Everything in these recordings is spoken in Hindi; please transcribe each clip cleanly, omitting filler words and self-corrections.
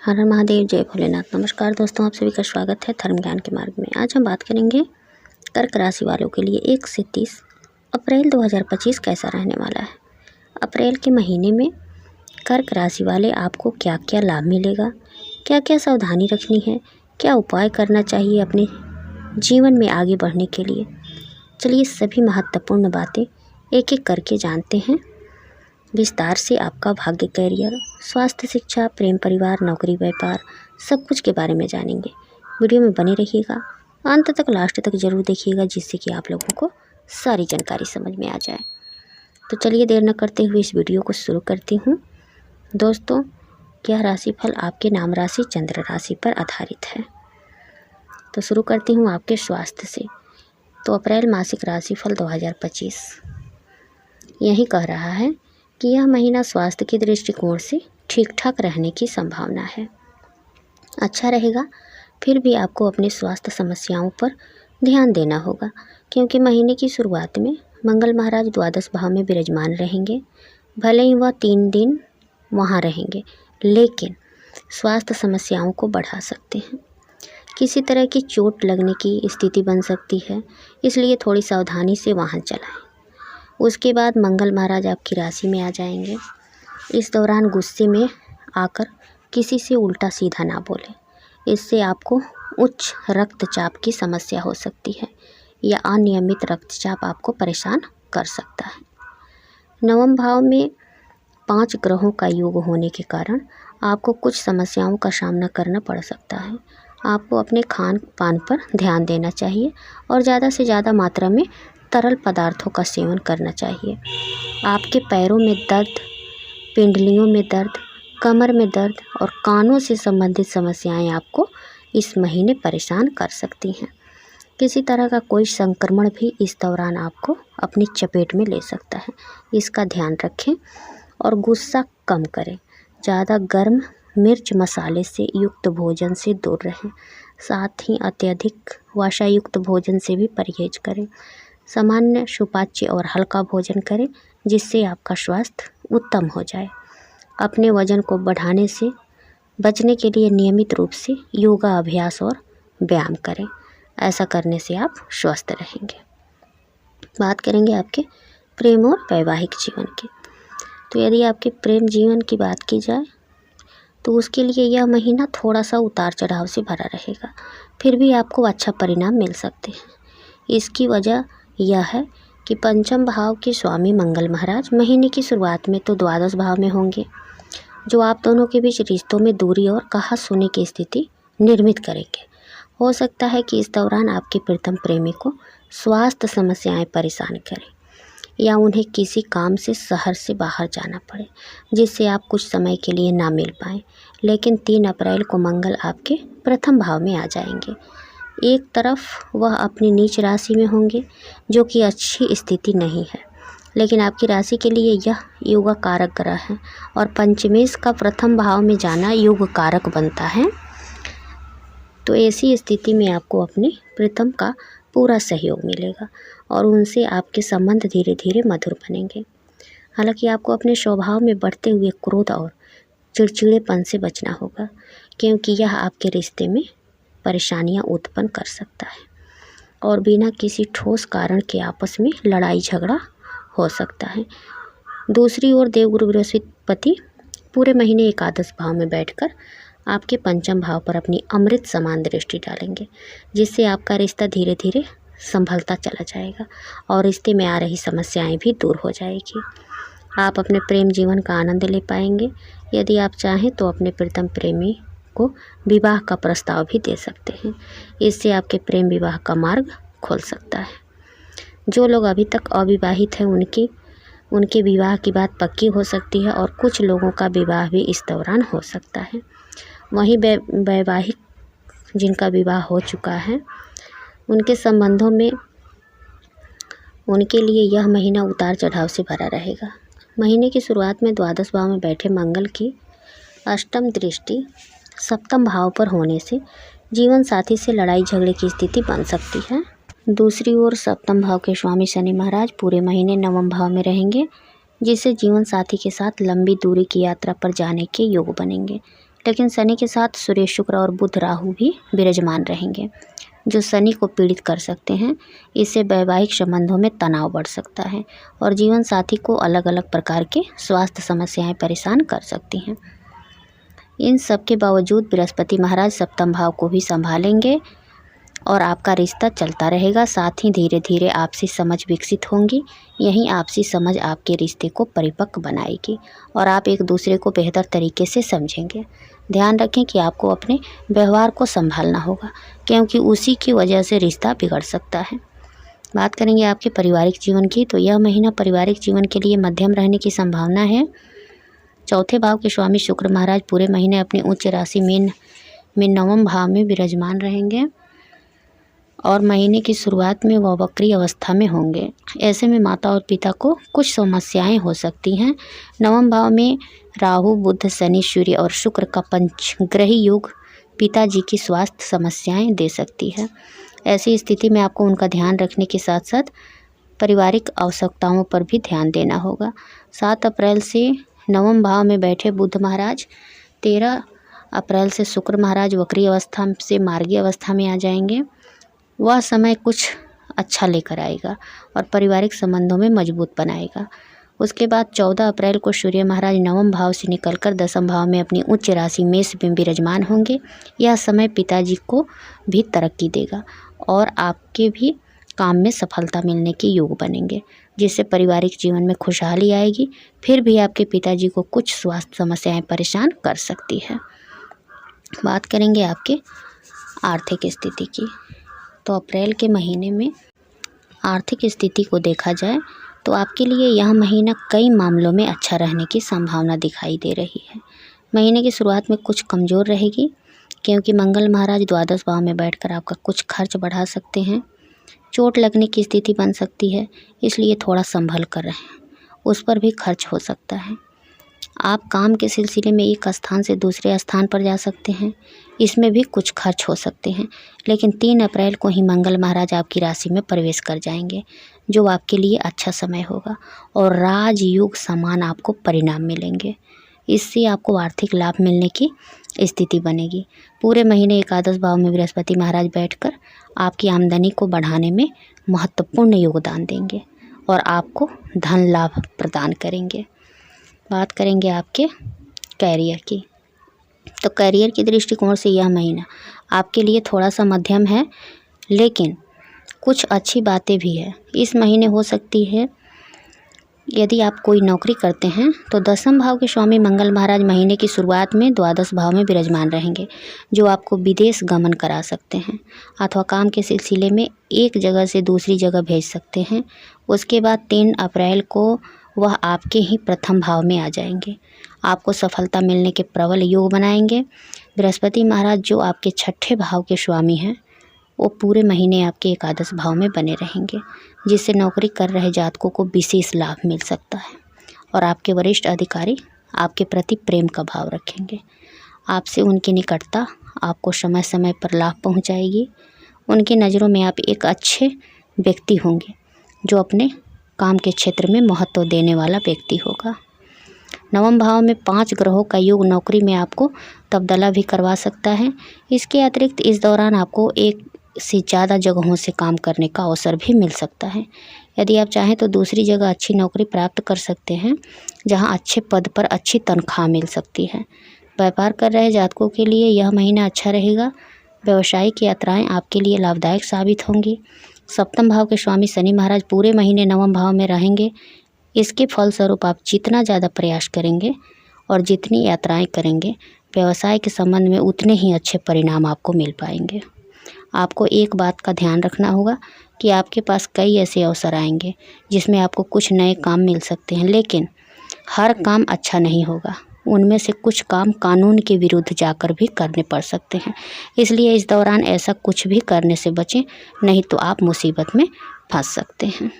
हर हर महादेव, जय भोलेनाथ। नमस्कार दोस्तों, आप सभी का स्वागत है धर्म ज्ञान के मार्ग में। आज हम बात करेंगे कर्क राशि वालों के लिए 1 से 30 अप्रैल 2025 कैसा रहने वाला है। अप्रैल के महीने में कर्क राशि वाले आपको क्या क्या लाभ मिलेगा, क्या क्या सावधानी रखनी है, क्या उपाय करना चाहिए अपने जीवन में आगे बढ़ने के लिए। चलिए सभी महत्वपूर्ण बातें एक एक करके जानते हैं विस्तार से। आपका भाग्य, कैरियर, स्वास्थ्य, शिक्षा, प्रेम, परिवार, नौकरी, व्यापार, सब कुछ के बारे में जानेंगे। वीडियो में बने रहिएगा, अंत तक लास्ट तक जरूर देखिएगा, जिससे कि आप लोगों को सारी जानकारी समझ में आ जाए। तो चलिए देर न करते हुए इस वीडियो को शुरू करती हूँ। दोस्तों, यह राशिफल आपके नाम राशि चंद्र राशि पर आधारित है। तो शुरू करती हूँ आपके स्वास्थ्य से। तो अप्रैल मासिक राशिफल 2025 यही कह रहा है कि यह महीना स्वास्थ्य के दृष्टिकोण से ठीक ठाक रहने की संभावना है, अच्छा रहेगा। फिर भी आपको अपने स्वास्थ्य समस्याओं पर ध्यान देना होगा, क्योंकि महीने की शुरुआत में मंगल महाराज द्वादश भाव में विराजमान रहेंगे। भले ही वह 3 दिन वहाँ रहेंगे, लेकिन स्वास्थ्य समस्याओं को बढ़ा सकते हैं। किसी तरह की चोट लगने की स्थिति बन सकती है, इसलिए थोड़ी सावधानी से वाहन चलाएं। उसके बाद मंगल महाराज आपकी राशि में आ जाएंगे। इस दौरान गुस्से में आकर किसी से उल्टा सीधा ना बोलें, इससे आपको उच्च रक्तचाप की समस्या हो सकती है या अनियमित रक्तचाप आपको परेशान कर सकता है। नवम भाव में 5 ग्रहों का योग होने के कारण आपको कुछ समस्याओं का सामना करना पड़ सकता है। आपको अपने खान पान पर ध्यान देना चाहिए और ज़्यादा से ज़्यादा मात्रा में तरल पदार्थों का सेवन करना चाहिए। आपके पैरों में दर्द, पिंडलियों में दर्द, कमर में दर्द और कानों से संबंधित समस्याएं आपको इस महीने परेशान कर सकती हैं। किसी तरह का कोई संक्रमण भी इस दौरान आपको अपनी चपेट में ले सकता है, इसका ध्यान रखें। और गुस्सा कम करें। ज़्यादा गर्म मिर्च मसाले से युक्त भोजन से दूर रहें। साथ ही अत्यधिक वसायुक्त भोजन से भी परहेज करें। सामान्य सुपाच्य और हल्का भोजन करें, जिससे आपका स्वास्थ्य उत्तम हो जाए। अपने वजन को बढ़ाने से बचने के लिए नियमित रूप से योगा अभ्यास और व्यायाम करें। ऐसा करने से आप स्वस्थ रहेंगे। बात करेंगे आपके प्रेम और वैवाहिक जीवन की। तो यदि आपके प्रेम जीवन की बात की जाए तो उसके लिए यह महीना थोड़ा सा उतार चढ़ाव से भरा रहेगा, फिर भी आपको अच्छा परिणाम मिल सकते हैं। इसकी वजह यह है कि पंचम भाव के स्वामी मंगल महाराज महीने की शुरुआत में तो द्वादश भाव में होंगे, जो आप दोनों के बीच रिश्तों में दूरी और कहा सुनी की स्थिति निर्मित करेंगे। हो सकता है कि इस दौरान आपके प्रीतम प्रेमी को स्वास्थ्य समस्याएं परेशान करें या उन्हें किसी काम से शहर से बाहर जाना पड़े, जिससे आप कुछ समय के लिए ना मिल पाएँ। लेकिन 3 अप्रैल को मंगल आपके प्रथम भाव में आ जाएंगे। एक तरफ वह अपनी नीच राशि में होंगे, जो कि अच्छी स्थिति नहीं है, लेकिन आपकी राशि के लिए यह योग कारक ग्रह है और पंचमेश का प्रथम भाव में जाना योग कारक बनता है। तो ऐसी स्थिति में आपको अपने प्रीतम का पूरा सहयोग मिलेगा और उनसे आपके संबंध धीरे धीरे मधुर बनेंगे। हालांकि आपको अपने स्वभाव में बढ़ते हुए क्रोध और चिड़चिड़ेपन से बचना होगा, क्योंकि यह आपके रिश्ते में परेशानियां उत्पन्न कर सकता है और बिना किसी ठोस कारण के आपस में लड़ाई झगड़ा हो सकता है। दूसरी ओर देवगुरु बृहस्पति पूरे महीने एकादश भाव में बैठकर आपके पंचम भाव पर अपनी अमृत समान दृष्टि डालेंगे, जिससे आपका रिश्ता धीरे धीरे संभलता चला जाएगा और रिश्ते में आ रही समस्याएं भी दूर हो जाएगी। आप अपने प्रेम जीवन का आनंद ले पाएंगे। यदि आप चाहें तो अपने प्रीतम प्रेमी को विवाह का प्रस्ताव भी दे सकते हैं। इससे आपके प्रेम विवाह का मार्ग खुल सकता है। जो लोग अभी तक अविवाहित हैं उनके विवाह की बात पक्की हो सकती है और कुछ लोगों का विवाह भी इस दौरान हो सकता है। वहीं वैवाहिक जिनका विवाह हो चुका है उनके संबंधों में उनके लिए यह महीना उतार चढ़ाव से भरा रहेगा। महीने की शुरुआत में द्वादश भाव में बैठे मंगल की अष्टम दृष्टि सप्तम भाव पर होने से जीवन साथी से लड़ाई झगड़े की स्थिति बन सकती है। दूसरी ओर सप्तम भाव के स्वामी शनि महाराज पूरे महीने नवम भाव में रहेंगे, जिससे जीवन साथी के साथ लंबी दूरी की यात्रा पर जाने के योग बनेंगे। लेकिन शनि के साथ सूर्य, शुक्र और बुध, राहु भी विराजमान रहेंगे, जो शनि को पीड़ित कर सकते हैं। इससे वैवाहिक संबंधों में तनाव बढ़ सकता है और जीवन साथी को अलग अलग प्रकार के स्वास्थ्य समस्याएं परेशान कर सकती हैं। इन सब के बावजूद बृहस्पति महाराज सप्तम भाव को भी संभालेंगे और आपका रिश्ता चलता रहेगा। साथ ही धीरे धीरे आपसी समझ विकसित होंगी। यही आपसी समझ आपके रिश्ते को परिपक्व बनाएगी और आप एक दूसरे को बेहतर तरीके से समझेंगे। ध्यान रखें कि आपको अपने व्यवहार को संभालना होगा, क्योंकि उसी की वजह से रिश्ता बिगड़ सकता है। बात करेंगे आपके पारिवारिक जीवन की, तो यह महीना पारिवारिक जीवन के लिए मध्यम रहने की संभावना है। चौथे भाव के स्वामी शुक्र महाराज पूरे महीने अपनी उच्च राशि मीन में नवम भाव में विराजमान रहेंगे और महीने की शुरुआत में वह वक्री अवस्था में होंगे। ऐसे में माता और पिता को कुछ समस्याएं हो सकती हैं। नवम भाव में राहु, बुध, शनि, सूर्य और शुक्र का पंचग्रही योग पिताजी की स्वास्थ्य समस्याएं दे सकती है। ऐसी स्थिति में आपको उनका ध्यान रखने के साथ साथ पारिवारिक आवश्यकताओं पर भी ध्यान देना होगा। 7 अप्रैल से नवम भाव में बैठे बुध महाराज 13 अप्रैल से शुक्र महाराज वक्री अवस्था से मार्गी अवस्था में आ जाएंगे। वह समय कुछ अच्छा लेकर आएगा और पारिवारिक संबंधों में मजबूत बनाएगा। उसके बाद 14 अप्रैल को सूर्य महाराज नवम भाव से निकलकर दसम भाव में अपनी उच्च राशि मेष में विराजमान होंगे। यह समय पिताजी को भी तरक्की देगा और आपके भी काम में सफलता मिलने के योग बनेंगे, जिससे पारिवारिक जीवन में खुशहाली आएगी। फिर भी आपके पिताजी को कुछ स्वास्थ्य समस्याएं परेशान कर सकती है। बात करेंगे आपके आर्थिक स्थिति की, तो अप्रैल के महीने में आर्थिक स्थिति को देखा जाए तो आपके लिए यह महीना कई मामलों में अच्छा रहने की संभावना दिखाई दे रही है। महीने की शुरुआत में कुछ कमज़ोर रहेगी, क्योंकि मंगल महाराज द्वादश भाव में बैठकर आपका कुछ खर्च बढ़ा सकते हैं। चोट लगने की स्थिति बन सकती है, इसलिए थोड़ा संभल कर रहें, उस पर भी खर्च हो सकता है। आप काम के सिलसिले में एक स्थान से दूसरे स्थान पर जा सकते हैं, इसमें भी कुछ खर्च हो सकते हैं। लेकिन 3 अप्रैल को ही मंगल महाराज आपकी राशि में प्रवेश कर जाएंगे, जो आपके लिए अच्छा समय होगा और राजयोग समान आपको परिणाम मिलेंगे। इससे आपको आर्थिक लाभ मिलने की स्थिति बनेगी। पूरे महीने एकादश भाव में बृहस्पति महाराज बैठकर आपकी आमदनी को बढ़ाने में महत्वपूर्ण योगदान देंगे और आपको धन लाभ प्रदान करेंगे। बात करेंगे आपके कैरियर की, तो कैरियर की दृष्टिकोण से यह महीना आपके लिए थोड़ा सा मध्यम है, लेकिन कुछ अच्छी बातें भी है। इस महीने हो सकती है यदि आप कोई नौकरी करते हैं तो दसम भाव के स्वामी मंगल महाराज महीने की शुरुआत में द्वादश भाव में विराजमान रहेंगे, जो आपको विदेश गमन करा सकते हैं अथवा काम के सिलसिले में एक जगह से दूसरी जगह भेज सकते हैं। उसके बाद 3 अप्रैल को वह आपके ही प्रथम भाव में आ जाएंगे, आपको सफलता मिलने के प्रबल योग बनाएंगे। बृहस्पति महाराज जो आपके छठे भाव के स्वामी हैं, वो पूरे महीने आपके एकादश भाव में बने रहेंगे, जिससे नौकरी कर रहे जातकों को विशेष लाभ मिल सकता है और आपके वरिष्ठ अधिकारी आपके प्रति प्रेम का भाव रखेंगे। आपसे उनकी निकटता आपको समय समय पर लाभ पहुंचाएगी। उनकी नज़रों में आप एक अच्छे व्यक्ति होंगे, जो अपने काम के क्षेत्र में महत्व देने वाला व्यक्ति होगा। नवम भाव में 5 ग्रहों का योग नौकरी में आपको तब्दला भी करवा सकता है। इसके अतिरिक्त इस दौरान आपको एक से ज़्यादा जगहों से काम करने का अवसर भी मिल सकता है। यदि आप चाहें तो दूसरी जगह अच्छी नौकरी प्राप्त कर सकते हैं, जहां अच्छे पद पर अच्छी तनख्वाह मिल सकती है। व्यापार कर रहे जातकों के लिए यह महीना अच्छा रहेगा। व्यावसायिक यात्राएं आपके लिए लाभदायक साबित होंगी। सप्तम भाव के स्वामी शनि महाराज पूरे महीने नवम भाव में रहेंगे। इसके फलस्वरूप आप जितना ज़्यादा प्रयास करेंगे और जितनी यात्राएं करेंगे, व्यवसाय के संबंध में उतने ही अच्छे परिणाम आपको मिल पाएंगे। आपको एक बात का ध्यान रखना होगा कि आपके पास कई ऐसे अवसर आएंगे जिसमें आपको कुछ नए काम मिल सकते हैं, लेकिन हर काम अच्छा नहीं होगा। उनमें से कुछ काम कानून के विरुद्ध जाकर भी करने पड़ सकते हैं, इसलिए इस दौरान ऐसा कुछ भी करने से बचें, नहीं तो आप मुसीबत में फंस सकते हैं।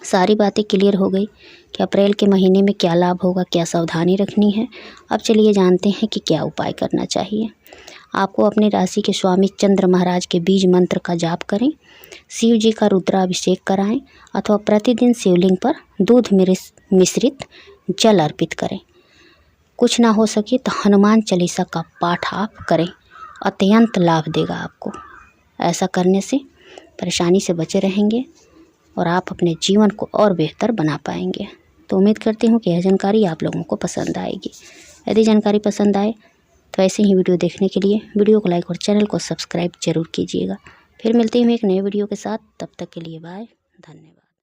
सारी बातें क्लियर हो गई कि अप्रैल के महीने में क्या लाभ होगा, क्या सावधानी रखनी है। अब चलिए जानते हैं कि क्या उपाय करना चाहिए। आपको अपनी राशि के स्वामी चंद्र महाराज के बीज मंत्र का जाप करें, शिव जी का रुद्राभिषेक कराएं अथवा प्रतिदिन शिवलिंग पर दूध मिश्रित जल अर्पित करें। कुछ ना हो सके तो हनुमान चालीसा का पाठ आप करें, अत्यंत लाभ देगा आपको। ऐसा करने से परेशानी से बचे रहेंगे और आप अपने जीवन को और बेहतर बना पाएंगे। तो उम्मीद करती हूँ कि यह जानकारी आप लोगों को पसंद आएगी। यदि जानकारी पसंद आए तो ऐसे ही वीडियो देखने के लिए वीडियो को लाइक और चैनल को सब्सक्राइब जरूर कीजिएगा। फिर मिलते हैं एक नए वीडियो के साथ, तब तक के लिए बाय, धन्यवाद।